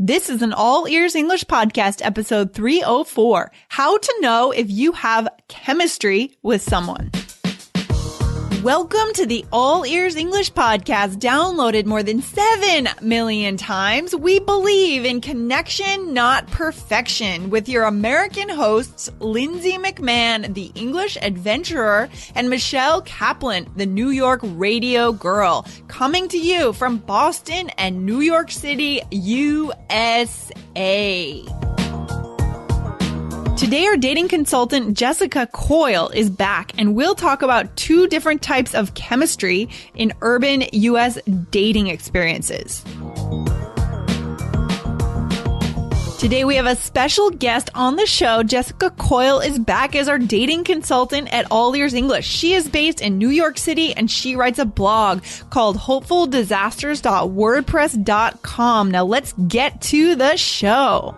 This is an All Ears English Podcast, episode 304, How to Know If You Have Chemistry with Someone. Welcome to the All Ears English Podcast, downloaded more than 7 million times. We believe in connection, not perfection, with your American hosts, Lindsay McMahon, the English adventurer, and Michelle Kaplan, the New York radio girl, coming to you from Boston and New York City, USA. Today, our dating consultant, Jessica Coyle, is back, and we'll talk about 2 different types of chemistry in urban U.S. dating experiences. Today, we have a special guest on the show. Jessica Coyle is back as our dating consultant at All Ears English. She is based in New York City, and she writes a blog called hopefuldisasters.wordpress.com. Now, let's get to the show.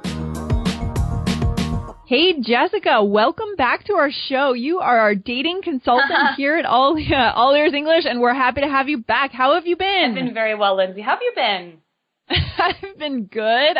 Hey, Jessica, welcome back to our show. You are our dating consultant here at All Ears English, and we're happy to have you back. How have you been? I've been very well, Lindsay. How have you been? I've been good.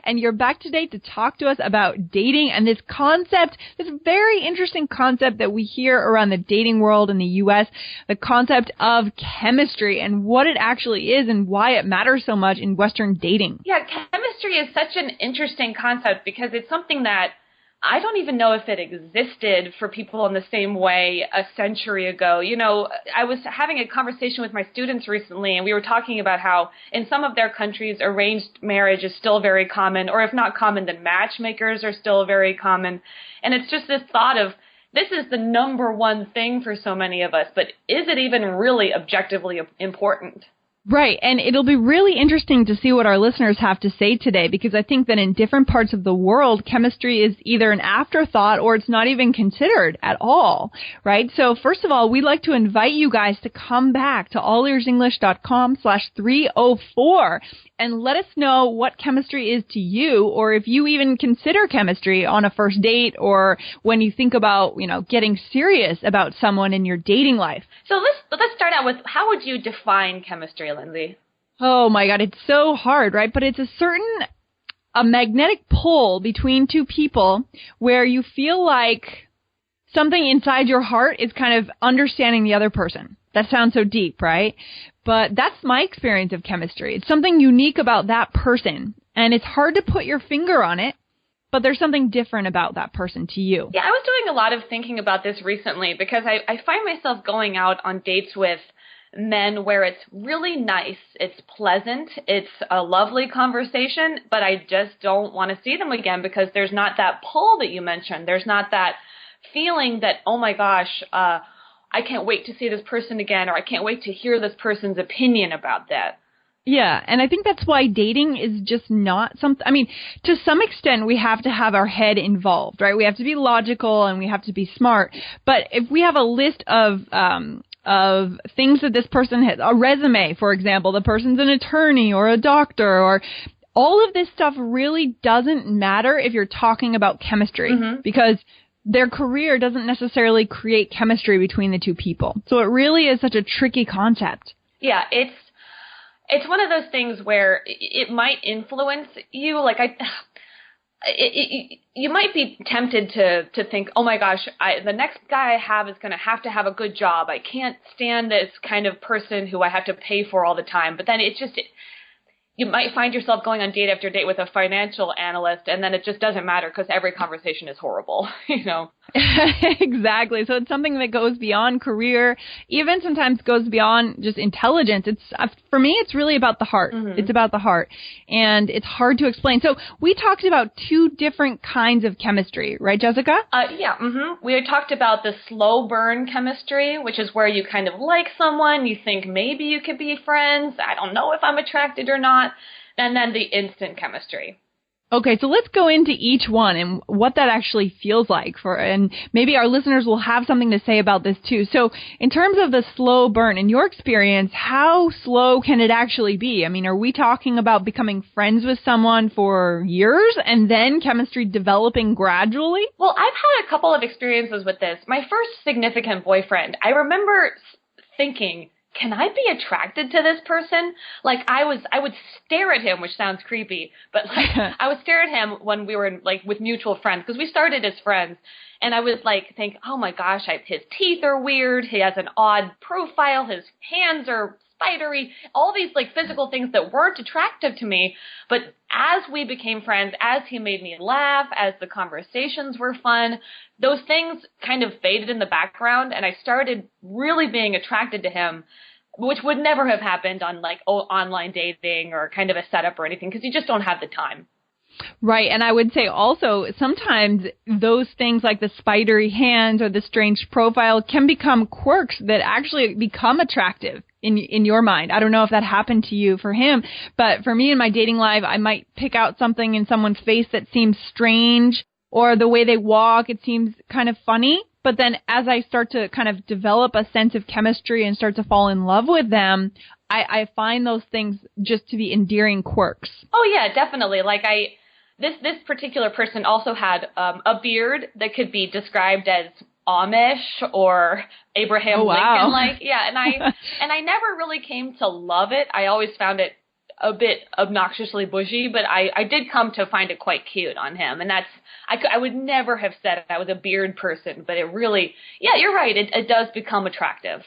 And you're back today to talk to us about dating and this concept, this very interesting concept that we hear around the dating world in the U.S., the concept of chemistry and what it actually is and why it matters so much in Western dating. Yeah, chemistry is such an interesting concept because it's something that I don't even know if it existed for people in the same way a century ago. You know, I was having a conversation with my students recently, and we were talking about how in some of their countries, arranged marriage is still very common, or if not common, then matchmakers are still very common. And it's just this thought of, this is the number one thing for so many of us, but is it even really objectively important? Right. And it'll be really interesting to see what our listeners have to say today, because I think that in different parts of the world, chemistry is either an afterthought or it's not even considered at all. Right. So first of all, we'd like to invite you guys to come back to allearsenglish.com/304 and let us know what chemistry is to you, or if you even consider chemistry on a first date or when you think about, getting serious about someone in your dating life. So let's start out with, how would you define chemistry, Lindsay? Oh my God, it's so hard, right? But it's a magnetic pull between 2 people where you feel like something inside your heart is kind of understanding the other person. That sounds so deep, right? But that's my experience of chemistry. It's something unique about that person, and it's hard to put your finger on it, but there's something different about that person to you. Yeah, I was doing a lot of thinking about this recently because I find myself going out on dates with men where it's really nice, it's pleasant, it's a lovely conversation, but I just don't want to see them again because there's not that pull that you mentioned. There's not that feeling that, oh my gosh, I can't wait to see this person again, or I can't wait to hear this person's opinion about that. Yeah, and I think that's why dating is just not something, to some extent we have to have our head involved, right? We have to be logical and we have to be smart. But if we have a list of things that this person has, a resume, for example, the person's an attorney or a doctor, or all of this stuff really doesn't matter if you're talking about chemistry, because their career doesn't necessarily create chemistry between the 2 people. So it really is such a tricky concept. Yeah, it's one of those things where it might influence you. Like you might be tempted to think, oh my gosh, the next guy I have is going to have a good job. I can't stand this kind of person who I have to pay for all the time. But then you might find yourself going on date after date with a financial analyst, and then it just doesn't matter because every conversation is horrible, Exactly. So it's something that goes beyond career, even sometimes goes beyond just intelligence. For me, it's really about the heart. It's about the heart, and it's hard to explain. So we talked about 2 different kinds of chemistry, right, Jessica? Yeah. We talked about the slow burn chemistry, which is where you kind of like someone, you think maybe you could be friends, I don't know if I'm attracted or not, and then the instant chemistry. Okay, so let's go into each one and what that actually feels like and maybe our listeners will have something to say about this too. So in terms of the slow burn, in your experience, how slow can it actually be? Are we talking about becoming friends with someone for years and then chemistry developing gradually? Well, I've had a couple of experiences with this. My first significant boyfriend, I remember thinking, can I be attracted to this person? Like I would stare at him, which sounds creepy, but like I would stare at him when we were like with mutual friends, because we started as friends. And I would like think, oh my gosh, his teeth are weird. He has an odd profile. His hands are spidery, all these like physical things that weren't attractive to me. But as we became friends, as he made me laugh, as the conversations were fun, those things kind of faded in the background, and I started really being attracted to him, which would never have happened on like online dating or kind of a setup or anything, because you just don't have the time. Right. And I would say also sometimes those things like the spidery hands or the strange profile can become quirks that actually become attractive in your mind. I don't know if that happened to you for him, but for me in my dating life, I might pick out something in someone's face that seems strange, or the way they walk, it seems kind of funny. But then as I start to kind of develop a sense of chemistry and start to fall in love with them, I find those things just to be endearing quirks. Oh yeah, definitely. Like this particular person also had a beard that could be described as Amish or Abraham Lincoln like. Yeah, and I never really came to love it. I always found it a bit obnoxiously bushy, but I did come to find it quite cute on him. And I would never have said I was a beard person, but it really, yeah, you're right. It does become attractive.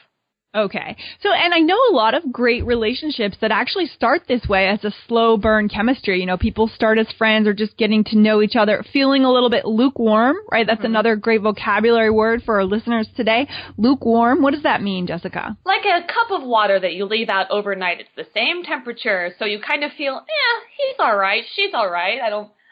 Okay. So, and I know a lot of great relationships that actually start this way as a slow burn chemistry. You know, people start as friends or just getting to know each other, feeling a little bit lukewarm, right? That's another great vocabulary word for our listeners today. Lukewarm. What does that mean, Jessica? Like a cup of water that you leave out overnight. It's the same temperature, so you kind of feel, he's all right, she's all right.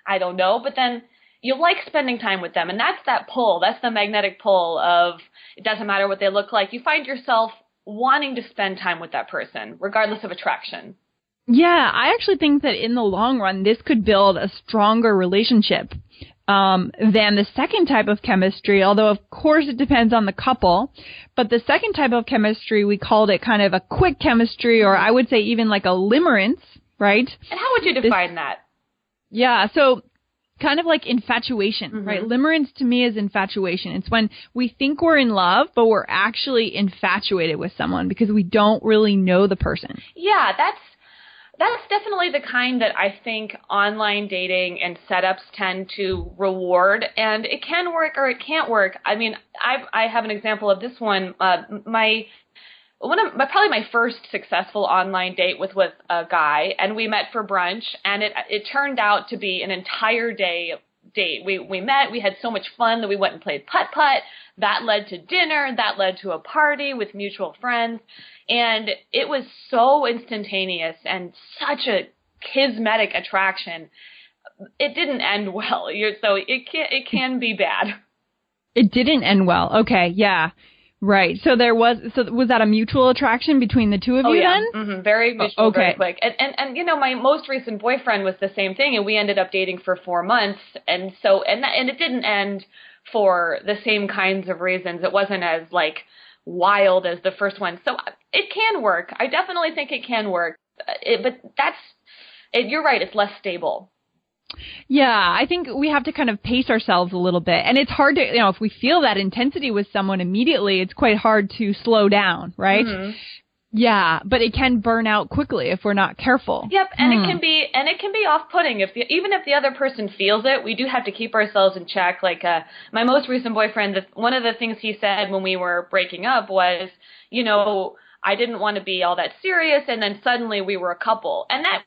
I don't know, but then you like spending time with them, and that's that pull. That's the magnetic pull of it doesn't matter what they look like. You find yourself wanting to spend time with that person, regardless of attraction. Yeah, I actually think that in the long run, this could build a stronger relationship than the second type of chemistry, although of course it depends on the couple. But the second type of chemistry, we called it kind of a quick chemistry, or I would say even like a limerence, right? And how would you define that? Yeah, so kind of like infatuation, right? Limerence to me is infatuation. It's when we think we're in love, but we're actually infatuated with someone because we don't really know the person. Yeah, that's definitely the kind that I think online dating and setups tend to reward, and it can work or it can't work. I mean, I have an example of this one. Probably my first successful online date was with a guy, and we met for brunch, and it turned out to be an entire day date. We met, we had so much fun that we went and played putt-putt. That led to dinner, that led to a party with mutual friends, and it was so instantaneous and such a kismetic attraction. It didn't end well, so it can be bad. It didn't end well. Okay, yeah. Right. So was that a mutual attraction between the two of you then? Mm-hmm. Very mutual, very quick. And you know, my most recent boyfriend was the same thing, and we ended up dating for 4 months, and it didn't end for the same kinds of reasons. It wasn't as like wild as the first one. So it can work. I definitely think it can work. But you're right, it's less stable. Yeah, I think we have to kind of pace ourselves a little bit. And it's hard to, you know, if we feel that intensity with someone immediately, it's quite hard to slow down, right? Mm-hmm. Yeah, but it can burn out quickly if we're not careful. Yep, and it can be off-putting even if the other person feels it. We do have to keep ourselves in check. Like my most recent boyfriend, one of the things he said when we were breaking up was, you know, I didn't want to be all that serious, and then suddenly we were a couple, and that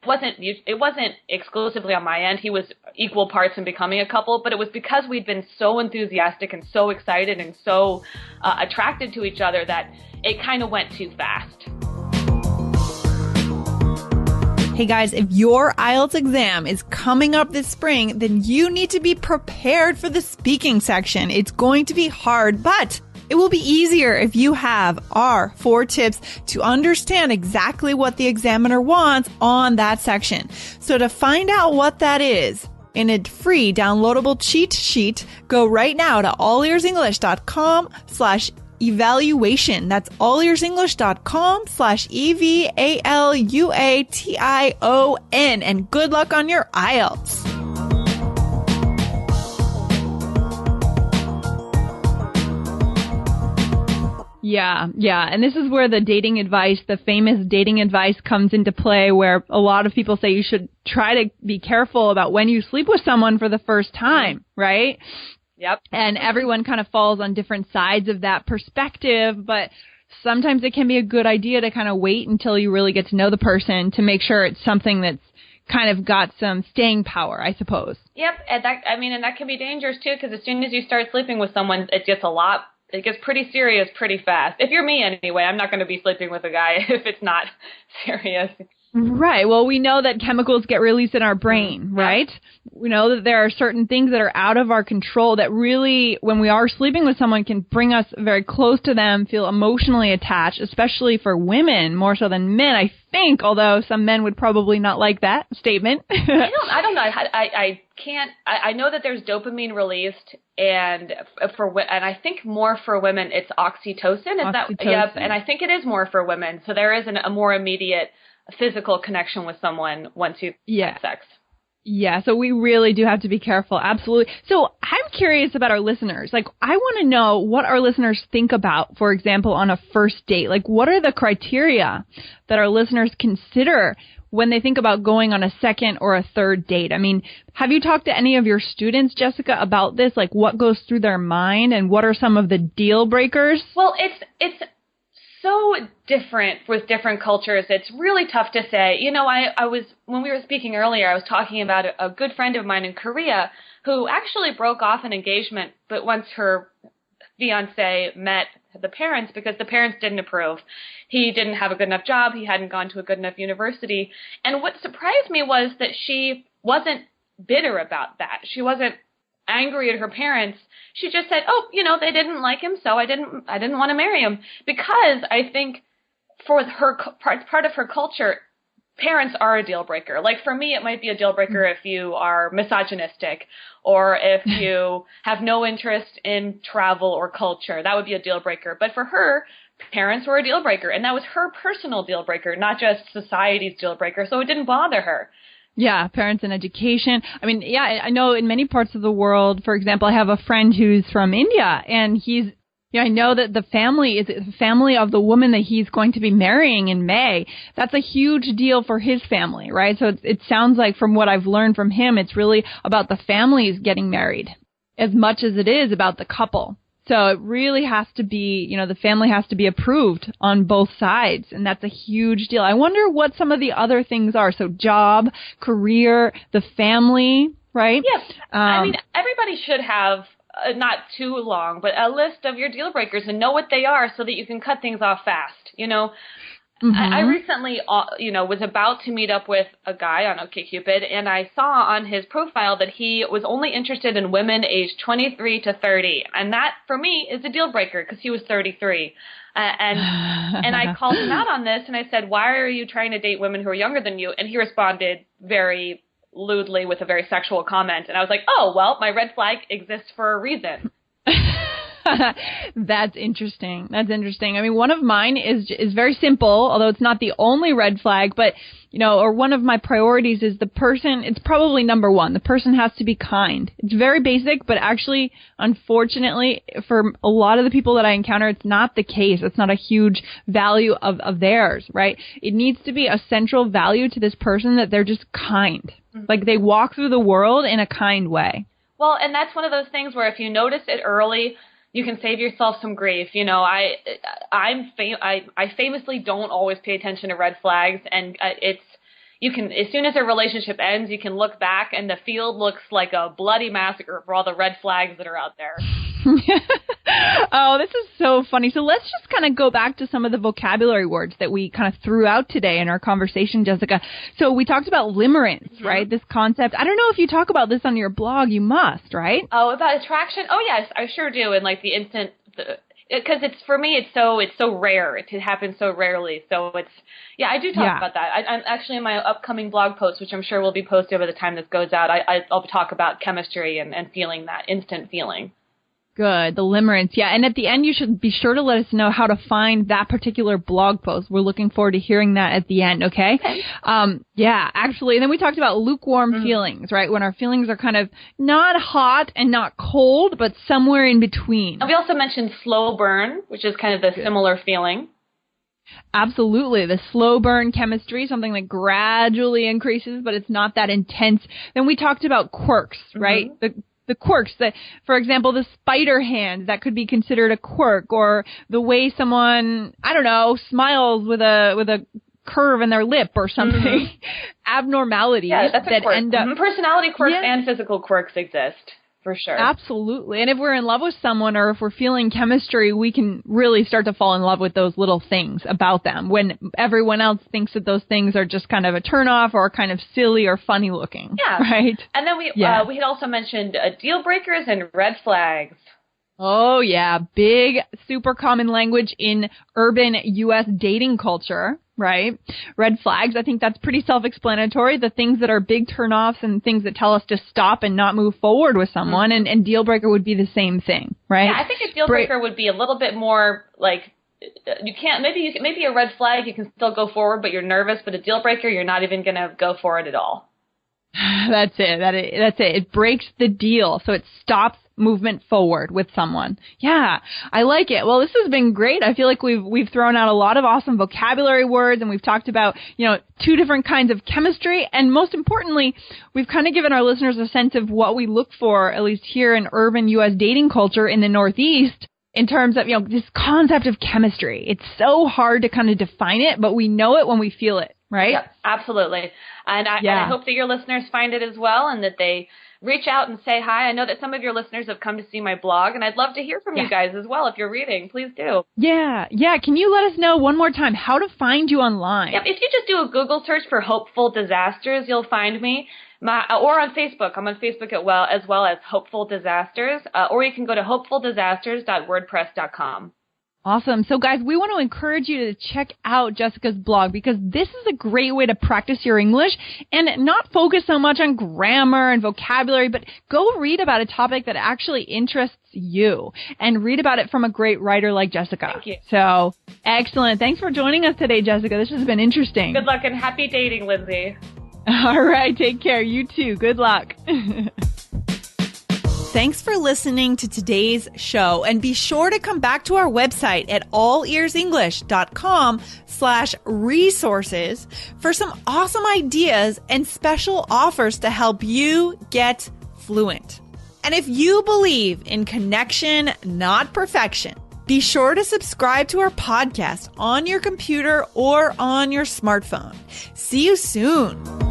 it wasn't exclusively on my end. He was equal parts in becoming a couple, but it was because we'd been so enthusiastic and so excited and so attracted to each other that it kind of went too fast. Hey guys, if your IELTS exam is coming up this spring, then you need to be prepared for the speaking section. It's going to be hard, but it will be easier if you have our 4 tips to understand exactly what the examiner wants on that section. So to find out what that is in a free downloadable cheat sheet, go right now to allearsenglish.com/evaluation. That's allearsenglish.com/EVALUATION. And good luck on your IELTS. Yeah, yeah. And this is where the dating advice, the famous dating advice comes into play, where a lot of people say you should try to be careful about when you sleep with someone for the first time, right? Yep. And everyone kind of falls on different sides of that perspective, but sometimes it can be a good idea to kind of wait until you really get to know the person to make sure it's something that's kind of got some staying power, I suppose. Yep. And that can be dangerous too, because as soon as you start sleeping with someone, it gets pretty serious pretty fast. If you're me anyway, I'm not going to be sleeping with a guy if it's not serious. Right. Well, we know that chemicals get released in our brain, right? We know that there are certain things that are out of our control that really, when we are sleeping with someone, can bring us very close to them, feel emotionally attached, especially for women, more so than men, I think, although some men would probably not like that statement. I don't know. I know that there's dopamine released, and I think more for women it's oxytocin. Yep. And I think it is more for women. So there is a more immediate physical connection with someone once you've had sex. Yeah, so we really do have to be careful. Absolutely. So I'm curious about our listeners. Like, I want to know what our listeners think about, for example, on a first date. Like, what are the criteria that our listeners consider when they think about going on a second or a third date? I mean, have you talked to any of your students, Jessica, about this? Like, what goes through their mind and what are some of the deal breakers? Well, it's so different with different cultures. It's really tough to say. You know, when we were speaking earlier, I was talking about a good friend of mine in Korea who actually broke off an engagement, but once her fiance met the parents, because the parents didn't approve. He didn't have a good enough job. He hadn't gone to a good enough university. And what surprised me was that she wasn't bitter about that. She wasn't angry at her parents. She just said, oh, you know, they didn't like him, so I didn't want to marry him. Because I think for her part of her culture, parents are a deal breaker. Like for me, it might be a deal breaker if you are misogynistic or if you have no interest in travel or culture. That would be a deal breaker. But for her, parents were a deal breaker. And that was her personal deal breaker, not just society's deal breaker. So it didn't bother her. Yeah, parents and education. I mean, yeah, I know in many parts of the world, for example, I have a friend who's from India, and I know that the family is the family of the woman that he's going to be marrying in May. That's a huge deal for his family, right? So it sounds like from what I've learned from him, it's really about the families getting married as much as it is about the couple. So it really has to be, you know, the family has to be approved on both sides, and that's a huge deal. I wonder what some of the other things are. So job, career, the family, right? Yes. I mean, everybody should have not too long, but a list of your deal breakers and know what they are so that you can cut things off fast. You know, I recently, was about to meet up with a guy on OkCupid, and I saw on his profile that he was only interested in women aged 23 to 30. And that, for me, is a deal breaker because he was 33. And I called him out on this, and I said, why are you trying to date women who are younger than you? And he responded very lewdly with a very sexual comment. And I was like, oh, well, my red flag exists for a reason. That's interesting. That's interesting. I mean, one of mine is very simple, although it's not the only red flag, but, you know, or one of my priorities is the person, it's probably number one. The person has to be kind. It's very basic, but actually, unfortunately, for a lot of the people that I encounter, it's not the case. It's not a huge value of theirs, right? It needs to be a central value to this person that they're just kind. Like they walk through the world in a kind way. Well, and that's one of those things where if you notice it early, you can save yourself some grief. You know, I famously don't always pay attention to red flags, and you can, as soon as a relationship ends, you can look back and the field looks like a bloody massacre for all the red flags that are out there. Oh, this is so funny. So let's just kind of go back to some of the vocabulary words that we kind of threw out today in our conversation, Jessica. So we talked about limerence, right? This concept. I don't know if you talk about this on your blog. You must, right? Oh, about attraction? Oh, yes, I sure do. And like the instant, because it's, for me, it's so rare. It happens so rarely. So I do talk about that. I'm actually in my upcoming blog post, which I'm sure will be posted by the time this goes out. I'll talk about chemistry and feeling that instant feeling. Good. The limerence. Yeah. And at the end, you should be sure to let us know how to find that particular blog post. We're looking forward to hearing that at the end. Okay. Yeah, actually. And then we talked about lukewarm feelings, right? When our feelings are kind of not hot and not cold, but somewhere in between. And we also mentioned slow burn, which is kind of the similar feeling. Absolutely. The slow burn chemistry, something that gradually increases, but it's not that intense. Then we talked about quirks, right? The quirks that, for example, the spider hand, that could be considered a quirk, or the way someone, I don't know, smiles with a curve in their lip or something. Abnormalities that's a quirk. end up. Personality quirks and physical quirks exist. For sure. Absolutely. And if we're in love with someone or if we're feeling chemistry, we can really start to fall in love with those little things about them when everyone else thinks that those things are just kind of a turnoff or kind of silly or funny looking. Yeah. Right? And then we had also mentioned deal breakers and red flags. Oh, yeah. Big, super common language in urban U.S. dating culture, right? Red flags, I think that's pretty self-explanatory. The things that are big turnoffs and things that tell us to stop and not move forward with someone. And deal breaker would be the same thing, right? Yeah, I think a deal breaker would be a little bit more like, you can't, maybe a red flag, you can still go forward, but you're nervous. But a deal breaker, you're not even going to go for it at all. That's it. That's it. It breaks the deal. So it stops movement forward with someone. Yeah, I like it. Well, this has been great. I feel like we've thrown out a lot of awesome vocabulary words, and we've talked about, 2 different kinds of chemistry. And most importantly, we've kind of given our listeners a sense of what we look for, at least here in urban U.S. dating culture in the Northeast, in terms of, this concept of chemistry. It's so hard to kind of define it, but we know it when we feel it, right? Yeah, absolutely. And I hope that your listeners find it as well, and that they reach out and say hi. I know that some of your listeners have come to see my blog, and I'd love to hear from you guys as well. If you're reading, please do. Yeah. Can you let us know one more time how to find you online? Yep. If you just do a Google search for Hopeful Disasters, you'll find me. Or on Facebook. I'm on Facebook as well as Hopeful Disasters. Or you can go to hopefuldisasters.wordpress.com. Awesome. So guys, we want to encourage you to check out Jessica's blog, because this is a great way to practice your English and not focus so much on grammar and vocabulary, but go read about a topic that actually interests you and read about it from a great writer like Jessica. Thank you. So excellent. Thanks for joining us today, Jessica. This has been interesting. Good luck and happy dating, Lindsay. All right. Take care. You too. Good luck. Thanks for listening to today's show, and be sure to come back to our website at allearsenglish.com/resources for some awesome ideas and special offers to help you get fluent. And if you believe in connection, not perfection, be sure to subscribe to our podcast on your computer or on your smartphone. See you soon.